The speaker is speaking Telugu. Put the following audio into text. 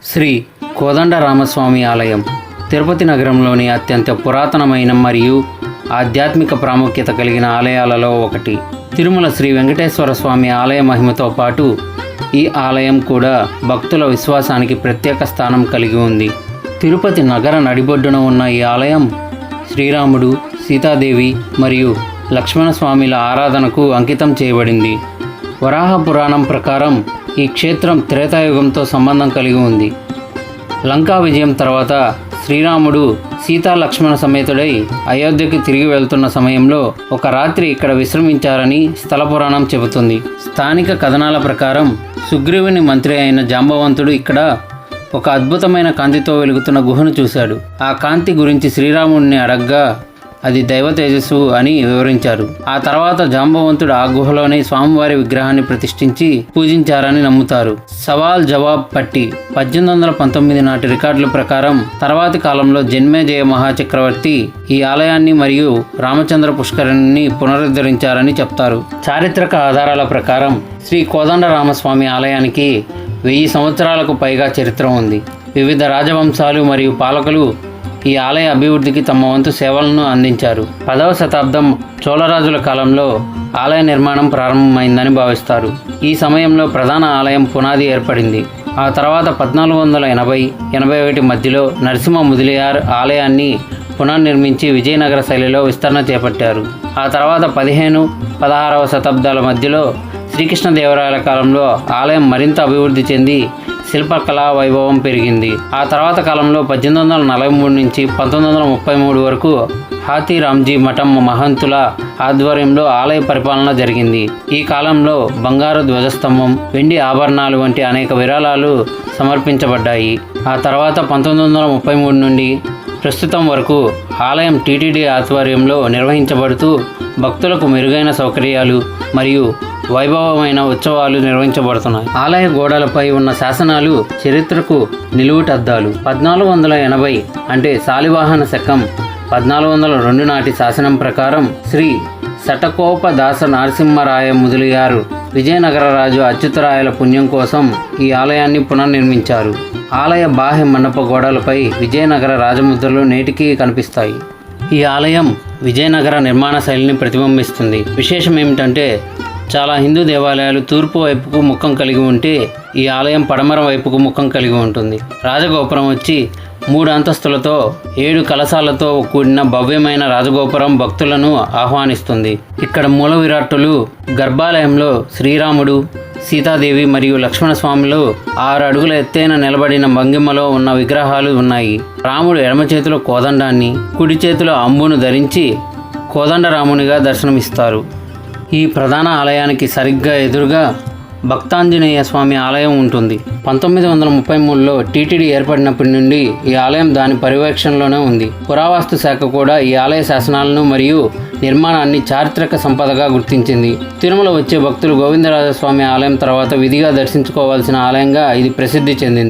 శ్రీ కోదండరామస్వామి ఆలయం తిరుపతి నగరంలోని అత్యంత పురాతనమైన మరియు ఆధ్యాత్మిక ప్రాముఖ్యత కలిగిన ఆలయాలలో ఒకటి. తిరుమల శ్రీ వెంకటేశ్వర స్వామి ఆలయ మహిమతో పాటు ఈ ఆలయం కూడా భక్తుల విశ్వాసానికి ప్రత్యేక స్థానం కలిగి ఉంది. తిరుపతి నగర నడిబొడ్డున ఉన్న ఈ ఆలయం శ్రీరాముడు, సీతాదేవి మరియు లక్ష్మణస్వామిల ఆరాధనకు అంకితం చేయబడింది. వరాహ పురాణం ప్రకారం ఈ క్షేత్రం త్రేతాయుగంతో సంబంధం కలిగి ఉంది. లంకా విజయం తర్వాత శ్రీరాముడు సీతా లక్ష్మణ సమేతుడై అయోధ్యకు తిరిగి వెళ్తున్న సమయంలో ఒక రాత్రి ఇక్కడ విశ్రమించారని స్థల పురాణం చెబుతుంది. స్థానిక కథనాల ప్రకారం సుగ్రీవుని మంత్రి అయిన జాంబవంతుడు ఇక్కడ ఒక అద్భుతమైన కాంతితో వెలుగుతున్న గుహను చూశాడు. ఆ కాంతి గురించి శ్రీరాముడిని అడగ్గా అది దైవ తేజస్సు అని వివరించారు. ఆ తర్వాత జాంబవంతుడు ఆ గుహలోనే స్వామివారి విగ్రహాన్ని ప్రతిష్ఠించి పూజించారని నమ్ముతారు. సవాల్ జవాబ్ పట్టి 1819 నాటి రికార్డుల ప్రకారం తర్వాతి కాలంలో జన్మేజయ మహాచక్రవర్తి ఈ ఆలయాన్ని మరియు రామచంద్ర పుష్కరిణిని పునరుద్ధరించారని చెప్తారు. చారిత్రక ఆధారాల ప్రకారం శ్రీ కోదండరామస్వామి ఆలయానికి 1000 సంవత్సరాలకు పైగా చరిత్ర ఉంది. వివిధ రాజవంశాలు మరియు పాలకులు ఈ ఆలయ అభివృద్ధికి తమ వంతు సేవలను అందించారు. 10వ శతాబ్దం చోళరాజుల కాలంలో ఆలయ నిర్మాణం ప్రారంభమైందని భావిస్తారు. ఈ సమయంలో ప్రధాన ఆలయం పునాది ఏర్పడింది. ఆ తర్వాత 1480-81 మధ్యలో నరసింహ ముదిలియార్ ఆలయాన్ని పునర్నిర్మించి విజయనగర శైలిలో విస్తరణ చేపట్టారు. ఆ తర్వాత 15-16వ శతాబ్దాల మధ్యలో శ్రీకృష్ణదేవరాయల కాలంలో ఆలయం మరింత అభివృద్ధి చెంది శిల్పకళా వైభవం పెరిగింది. ఆ తర్వాత కాలంలో 1843 నుంచి 1933 వరకు హాతీరామ్జీ మఠం మహంతుల ఆధ్వర్యంలో ఆలయ పరిపాలన జరిగింది. ఈ కాలంలో బంగారు ధ్వజస్తంభం, వెండి ఆభరణాలు వంటి అనేక విరాళాలు సమర్పించబడ్డాయి. ఆ తర్వాత 1933 నుండి ప్రస్తుతం వరకు ఆలయం టీటీడీ ఆధ్వర్యంలో నిర్వహించబడుతూ భక్తులకు మెరుగైన సౌకర్యాలు మరియు వైభవమైన ఉత్సవాలు నిర్వహించబడుతున్నాయి. ఆలయ గోడలపై ఉన్న శాసనాలు చరిత్రకు నిలువుటద్దాలు. 1480 అంటే శాలివాహన శకం 1402 నాటి శాసనం ప్రకారం శ్రీ శటకోపదాస నరసింహరాయ ముదిలియారు విజయనగర రాజు అచ్యుతరాయల పుణ్యం కోసం ఈ ఆలయాన్ని పునర్నిర్మించారు. ఆలయ బాహ్య మండప గోడలపై విజయనగర రాజముద్రలు నేటికీ కనిపిస్తాయి. ఈ ఆలయం విజయనగర నిర్మాణ శైలిని ప్రతిబింబిస్తుంది. విశేషం ఏమిటంటే చాలా హిందూ దేవాలయాలు తూర్పు వైపుకు ముఖం కలిగి ఉంటే ఈ ఆలయం పడమర వైపుకు ముఖం కలిగి ఉంటుంది. రాజగోపురం వచ్చి 3 అంతస్తులతో 7 కలశాలతో కూడిన భవ్యమైన రాజగోపురం భక్తులను ఆహ్వానిస్తుంది. ఇక్కడ మూల విరాట్టులు, గర్భాలయంలో శ్రీరాముడు, సీతాదేవి మరియు లక్ష్మణస్వామిలు 6 అడుగుల ఎత్తైన నిలబడిన భంగిమలో ఉన్న విగ్రహాలు ఉన్నాయి. రాముడు ఎడమ చేతిలో కోదండాన్ని, కుడి చేతిలో అంబును ధరించి కోదండరామునిగా దర్శనమిస్తారు. ఈ ప్రధాన ఆలయానికి సరిగ్గా ఎదురుగా భక్తాంజనేయ స్వామి ఆలయం ఉంటుంది. 1933లో టీటీడీ ఏర్పడినప్పటి నుండి ఈ ఆలయం దాని పర్యవేక్షణలోనే ఉంది. పురావస్తు శాఖ కూడా ఈ ఆలయ శాసనాలను మరియు నిర్మాణాన్ని చారిత్రక సంపదగా గుర్తించింది. తిరుమల వచ్చే భక్తులు గోవిందరాజస్వామి ఆలయం తర్వాత విధిగా దర్శించుకోవాల్సిన ఆలయంగా ఇది ప్రసిద్ధి చెందింది.